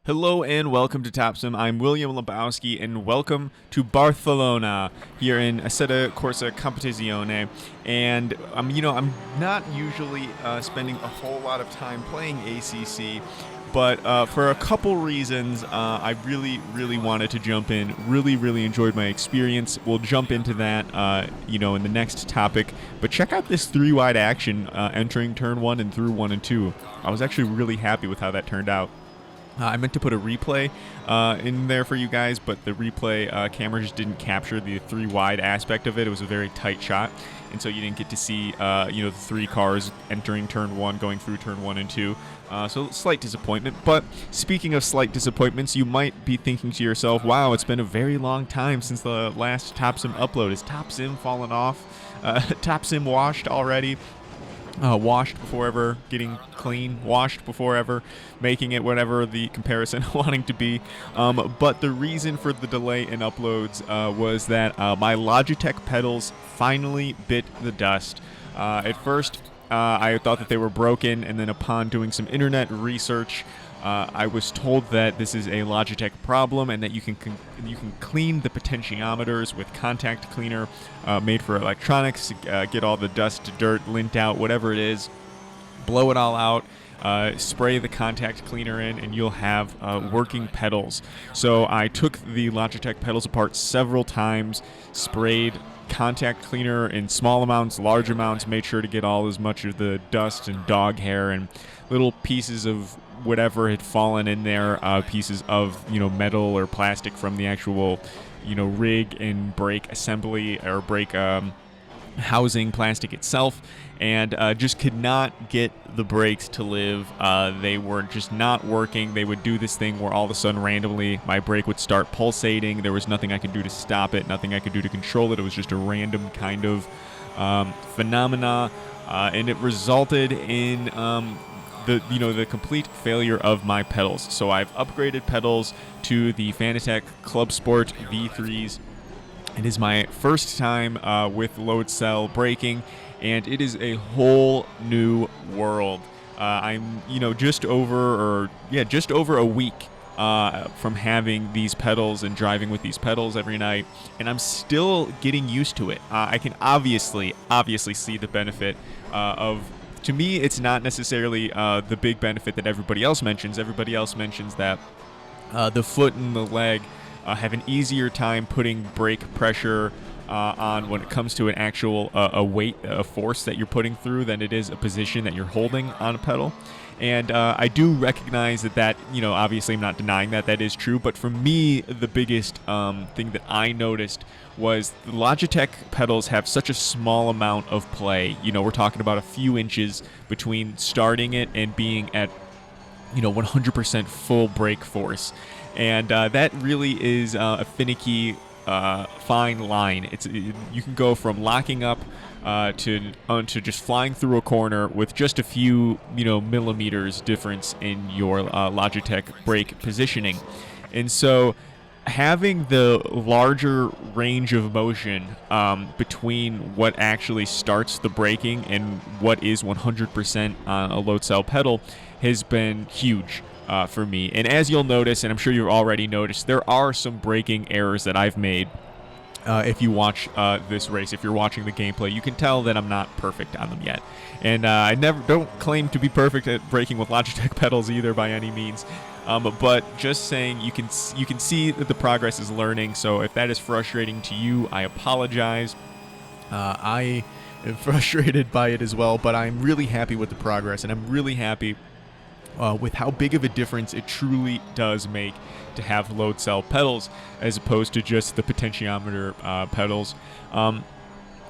Hello and welcome to Topsim. I'm William Lebowski and welcome to Barcelona here in Assetto Corsa Competizione. And I'm not usually spending a whole lot of time playing ACC, but for a couple reasons, I really wanted to jump in. Really enjoyed my experience. We'll jump into that, in the next topic. But check out this three-wide action entering turn 1 and through 1 and 2. I was actually really happy with how that turned out. I meant to put a replay in there for you guys, but the replay camera just didn't capture the three-wide aspect of it. It was a very tight shot, and so you didn't get to see, the three cars entering turn 1, going through turn 1 and 2. So slight disappointment. But speaking of slight disappointments, you might be thinking to yourself, wow, it's been a very long time since the last Topsim upload. Is Topsim fallen off? Topsim washed already? Washed before ever getting clean, washed before ever making it whatever the comparison wanting to be. But the reason for the delay in uploads was that my Logitech pedals finally bit the dust. At first, I thought that they were broken, and then upon doing some internet research, I was told that this is a Logitech problem and that you can clean the potentiometers with contact cleaner made for electronics, get all the dust, dirt, lint out, whatever it is, blow it all out, spray the contact cleaner in, and you'll have working pedals. So I took the Logitech pedals apart several times, sprayed contact cleaner in small amounts, large amounts, made sure to get all as much of the dust and dog hair and little pieces of whatever had fallen in there, pieces of metal or plastic from the actual rig and brake assembly or brake housing plastic itself, and just could not get the brakes to live. They were just not working. They would do this thing where all of a sudden randomly my brake would start pulsating. There was nothing I could do to stop it, nothing I could do to control it. It was just a random kind of phenomena, and it resulted in the complete failure of my pedals. So I've upgraded pedals to the Fanatec Club Sport V3s. It is my first time with Loadcell braking, and it is a whole new world. I'm just over a week from having these pedals and driving with these pedals every night, and I'm still getting used to it. I can obviously see the benefit of. To me, it's not necessarily the big benefit that everybody else mentions. Everybody else mentions that the foot and the leg have an easier time putting brake pressure on when it comes to an actual a weight, a force that you're putting through than it is a position that you're holding on a pedal. And I do recognize that, obviously I'm not denying that is true. But for me, the biggest thing that I noticed was the Logitech pedals have such a small amount of play. We're talking about a few inches between starting it and being at, 100% full brake force. And that really is a finicky, fine line. You can go from locking up to just flying through a corner with just a few millimeters difference in your Logitech brake positioning. And so having the larger range of motion between what actually starts the braking and what is 100% on a Loadcell pedal has been huge for me. And as you'll notice, and I'm sure you've already noticed, there are some braking errors that I've made. If you watch this race, if you're watching the gameplay, you can tell that I'm not perfect on them yet. And I don't claim to be perfect at braking with Logitech pedals either by any means. But just saying, you can see that the progress is learning. So if that is frustrating to you, I apologize. I am frustrated by it as well, but I'm really happy with the progress, and I'm really happy with how big of a difference it truly does make to have Loadcell pedals as opposed to just the potentiometer pedals. And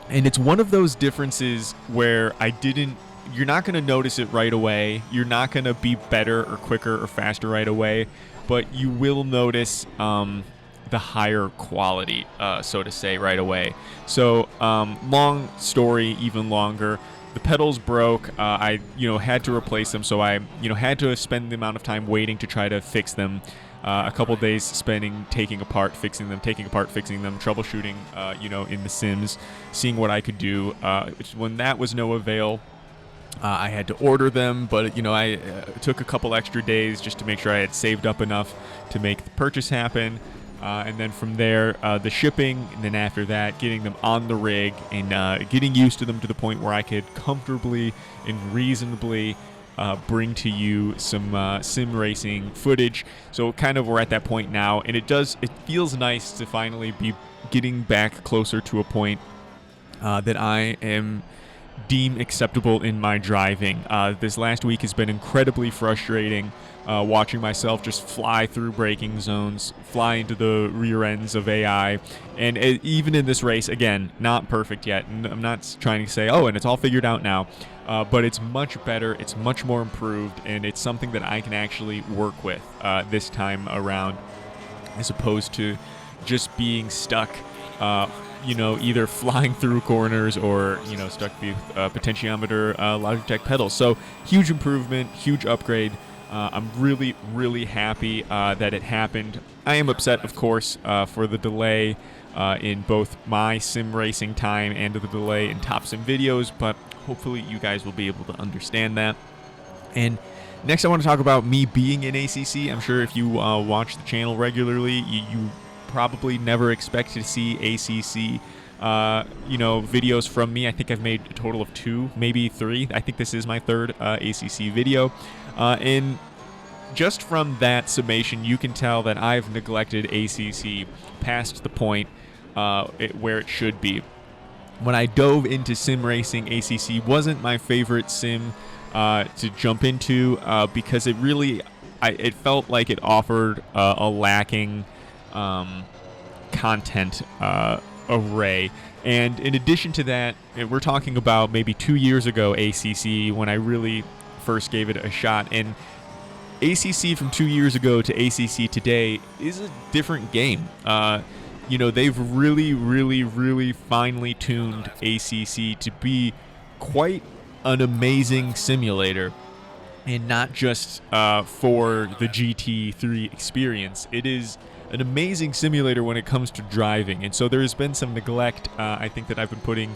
it's one of those differences where you're not going to notice it right away. You're not going to be better or quicker or faster right away, but you will notice the higher quality, so to say, right away. So long story, even longer. The pedals broke. I had to replace them, so I had to spend the amount of time waiting to try to fix them. A couple days spending taking apart, fixing them, troubleshooting, in the Sims, seeing what I could do. When that was no avail, I had to order them, but I took a couple extra days just to make sure I had saved up enough to make the purchase happen. And then from there, the shipping, and then after that, getting them on the rig and getting used to them to the point where I could comfortably and reasonably bring to you some sim racing footage. So kind of we're at that point now, and it feels nice to finally be getting back closer to a point that I am deem acceptable in my driving. This last week has been incredibly frustrating, watching myself just fly through braking zones, fly into the rear ends of AI, and even in this race, again, not perfect yet. I'm not trying to say, and it's all figured out now, but it's much better, it's much more improved, and it's something that I can actually work with this time around, as opposed to just being stuck either flying through corners or, stuck with potentiometer Logitech pedals. So huge improvement, huge upgrade. I'm really, really happy that it happened. I am upset, of course, for the delay in both my sim racing time and the delay in Top Sim videos, but hopefully you guys will be able to understand that. And next I want to talk about me being in ACC. I'm sure if you watch the channel regularly, you probably never expect to see ACC videos from me. I think I've made a total of 2, maybe 3. I think this is my 3rd ACC video. And just from that summation, you can tell that I've neglected ACC past the point where it should be. When I dove into sim racing, ACC wasn't my favorite sim to jump into because it felt like it offered a lacking content array. And in addition to that, we're talking about maybe 2 years ago ACC when I really first gave it a shot. And ACC from 2 years ago to ACC today is a different game. They've really, really, really finely tuned ACC to be quite an amazing simulator, and not just for the GT3 experience. It is an amazing simulator when it comes to driving, and so there's been some neglect, I think, that I've been putting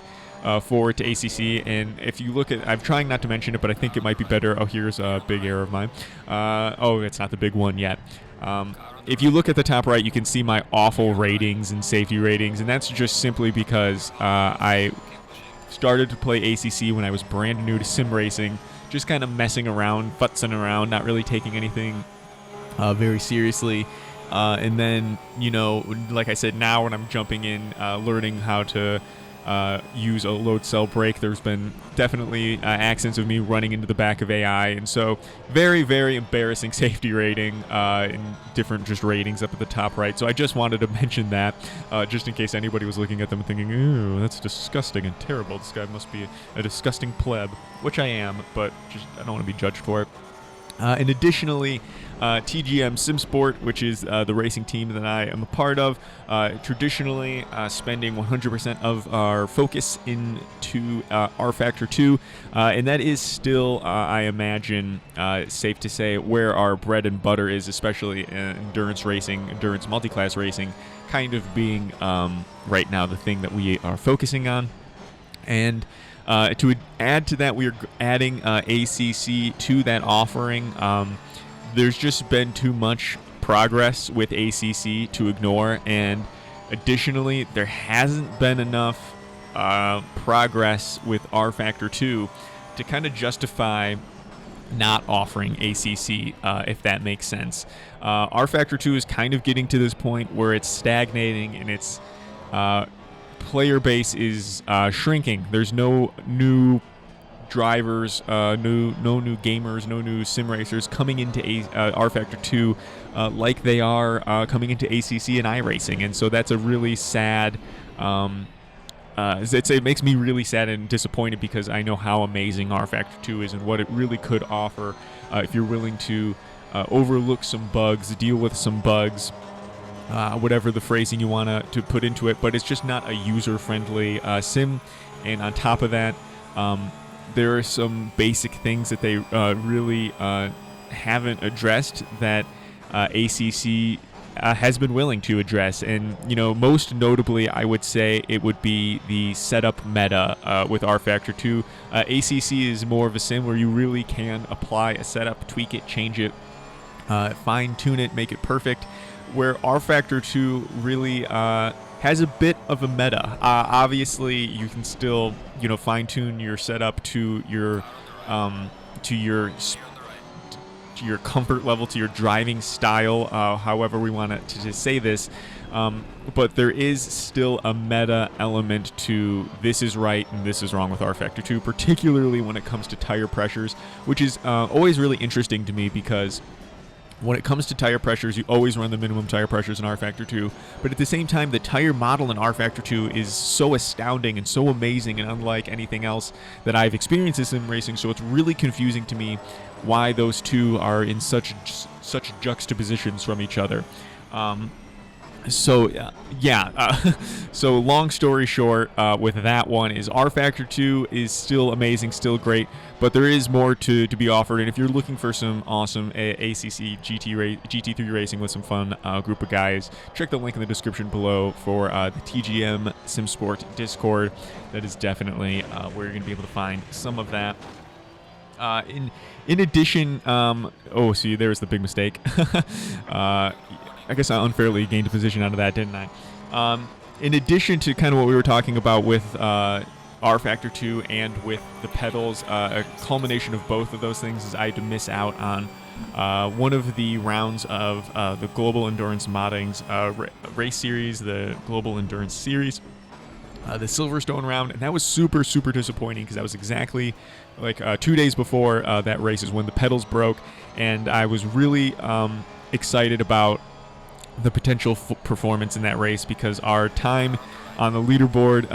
forward to ACC. And if you look at, I'm trying not to mention it, but I think it might be better. Here's a big error of mine. It's not the big one yet. If you look at the top right, you can see my awful ratings and safety ratings, and that's just simply because I started to play ACC when I was brand new to sim racing, just kind of messing around, futzing around, not really taking anything very seriously. And then, like I said, now when I'm jumping in, learning how to use a Loadcell brake, there's been definitely accents of me running into the back of AI. And so very, very embarrassing safety rating and different just ratings up at the top right. So I just wanted to mention that just in case anybody was looking at them and thinking, ooh, that's disgusting and terrible. This guy must be a disgusting pleb, which I am, but I don't want to be judged for it. And additionally, TGM SimSport, which is the racing team that I am a part of, traditionally spending 100% of our focus into rFactor 2, and that is still, I imagine, safe to say, where our bread and butter is, especially in endurance racing, endurance multi-class racing, kind of being right now the thing that we are focusing on. And to add to that, we are adding ACC to that offering. There's just been too much progress with ACC to ignore, and additionally, there hasn't been enough progress with rFactor 2 to kind of justify not offering ACC, if that makes sense. rFactor 2 is kind of getting to this point where it's stagnating, and its player base is shrinking. There's no new drivers, no new gamers, no new sim racers coming into rFactor 2 like they are coming into ACC and iRacing, and so that's a really sad. It makes me really sad and disappointed because I know how amazing rFactor 2 is and what it really could offer if you're willing to overlook some bugs, deal with some bugs. Whatever the phrasing you want to put into it, but it's just not a user-friendly sim. And on top of that, there are some basic things that they really haven't addressed that ACC has been willing to address. And, most notably, I would say it would be the setup meta with rFactor 2. ACC is more of a sim where you really can apply a setup, tweak it, change it, fine-tune it, make it perfect, where rFactor 2 really has a bit of a meta. Obviously, you can still, fine-tune your setup to your comfort level, to your driving style, however we want to say this. But there is still a meta element to this is right and this is wrong with rFactor 2, particularly when it comes to tire pressures, which is always really interesting to me, because when it comes to tire pressures, you always run the minimum tire pressures in rFactor 2, but at the same time, the tire model in rFactor 2 is so astounding and so amazing and unlike anything else that I've experienced in sim racing, so it's really confusing to me why those two are in such juxtapositions from each other. So long story short, with that one is rFactor 2 is still amazing, still great, but there is more to be offered. And if you're looking for some awesome ACC GT3 racing with some fun group of guys, check the link in the description below for the TGM SimSport Discord. That is definitely where you're going to be able to find some of that. In addition, see, there's the big mistake. I guess I unfairly gained a position out of that, didn't I? In addition to kind of what we were talking about with rFactor 2 and with the pedals, a culmination of both of those things is I had to miss out on one of the rounds of the Global Endurance Modding's race series, the Global Endurance Series, the Silverstone round, and that was super, super disappointing because that was exactly like 2 days before that race is when the pedals broke, and I was really excited about the potential performance in that race, because our time on the leaderboard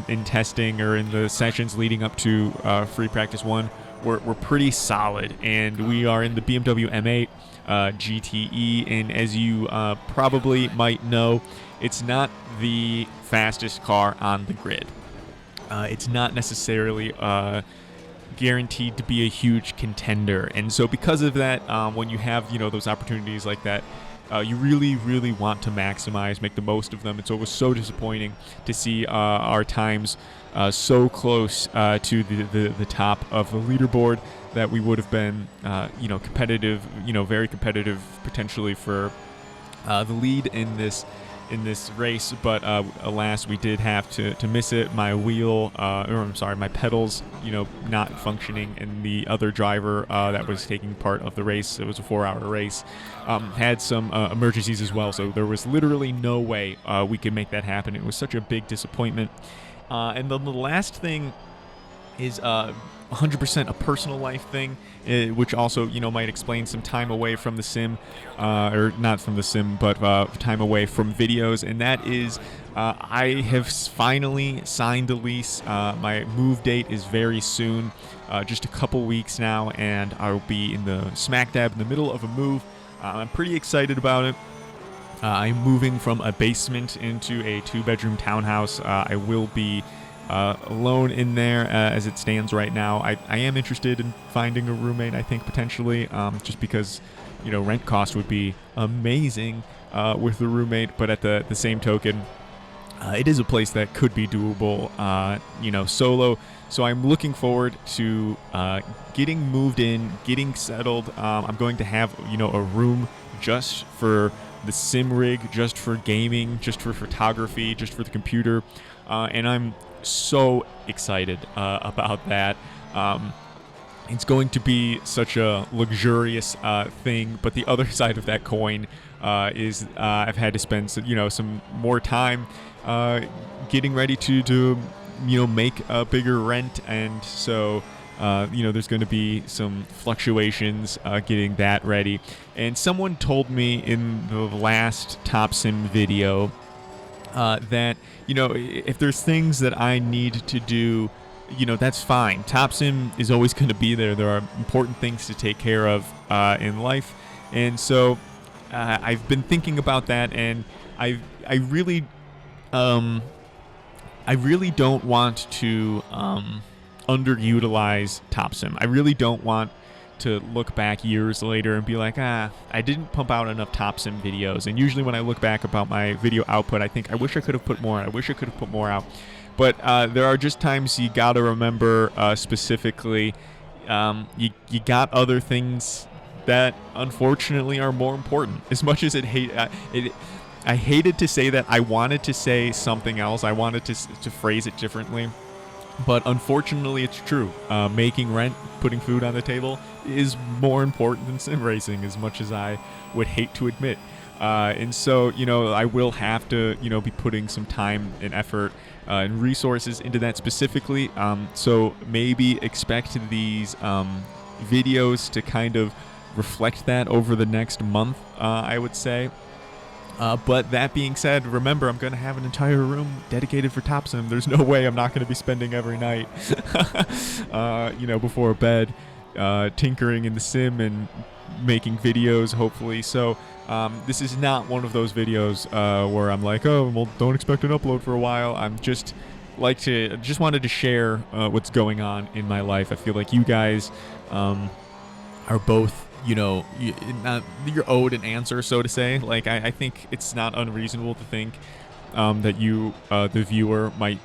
in testing or in the sessions leading up to free practice 1 were pretty solid, and we are in the BMW M8 GTE, and as you probably might know, it's not the fastest car on the grid. It's not necessarily guaranteed to be a huge contender, and so because of that, when you have those opportunities like that, you really, really want to maximize, make the most of them. And so it was so disappointing to see our times so close to the top of the leaderboard that we would have been, competitive, very competitive potentially for the lead in this race. But alas, we did have to miss it. My my pedals, not functioning, and the other driver that was taking part of the race, it was a 4-hour race, had some emergencies as well. So there was literally no way we could make that happen. It was such a big disappointment. And then the last thing is 100% a personal life thing, which also might explain some time away from the sim, or not from the sim, but time away from videos, and that is I have finally signed the lease. My move date is very soon, just a couple weeks now, and I'll be in the smack dab in the middle of a move. I'm pretty excited about it. I'm moving from a basement into a 2-bedroom townhouse. I will be alone in there as it stands right now. I am interested in finding a roommate, I think, potentially, just because rent cost would be amazing with the roommate, but at the same token, it is a place that could be doable solo. So I'm looking forward to getting moved in, getting settled. I'm going to have a room just for the sim rig, just for gaming, just for photography, just for the computer, and I'm so excited about that. It's going to be such a luxurious thing, but the other side of that coin is I've had to spend some more time getting ready to make a bigger rent, and so there's going to be some fluctuations getting that ready. And someone told me in the last Top Sim video that if there's things that I need to do, that's fine. Top Sim is always going to be there. There are important things to take care of in life, and so I've been thinking about that, and I really don't want to underutilize Top Sim. I really don't want to look back years later and be like, I didn't pump out enough Top Sim videos. And usually when I look back about my video output, I think I wish I could have put more. I wish I could have put more out. But there are just times you got to remember specifically, you got other things that unfortunately are more important. As much as I hated to say that. I wanted to say something else. I wanted to phrase it differently. But unfortunately, it's true. Making rent, putting food on the table is more important than sim racing, as much as I would hate to admit. And so, I will have to, be putting some time and effort and resources into that specifically. So maybe expect these videos to kind of reflect that over the next month, I would say. But that being said, remember, I'm going to have an entire room dedicated for Top Sim. There's no way I'm not going to be spending every night, before bed, tinkering in the sim and making videos, hopefully. So this is not one of those videos where I'm like, oh, well, don't expect an upload for a while. I'm just wanted to share what's going on in my life. I feel like you guys are both, you're owed an answer, so to say. Like, I think it's not unreasonable to think that you, the viewer, might,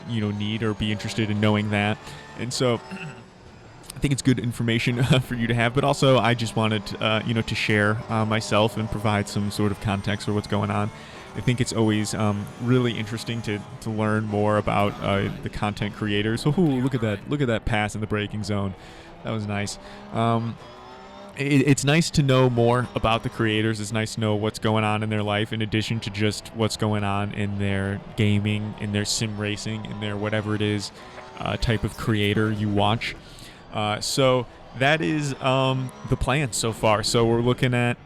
need or be interested in knowing that. And so I think it's good information for you to have. But also, I just wanted, to share myself and provide some sort of context for what's going on. I think it's always really interesting to learn more about the content creators. Oh, look at that! Look at that pass in the braking zone. That was nice. It's nice to know more about the creators. It's nice to know what's going on in their life, in addition to just what's going on in their gaming, in their sim racing, in their whatever it is type of creator you watch. So that is the plan so far. So we're looking at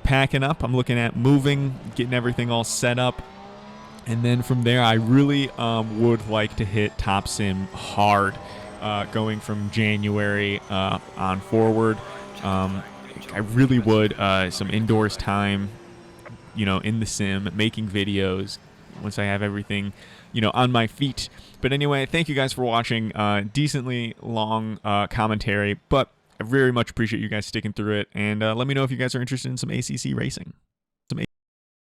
packing up. I'm looking at moving, getting everything all set up. And then from there, I really would like to hit Top Sim hard. Going from January on forward. I really would some indoors time, in the sim, making videos once I have everything, on my feet. But anyway, thank you guys for watching. Decently long commentary, but I very much appreciate you guys sticking through it. And let me know if you guys are interested in some ACC racing.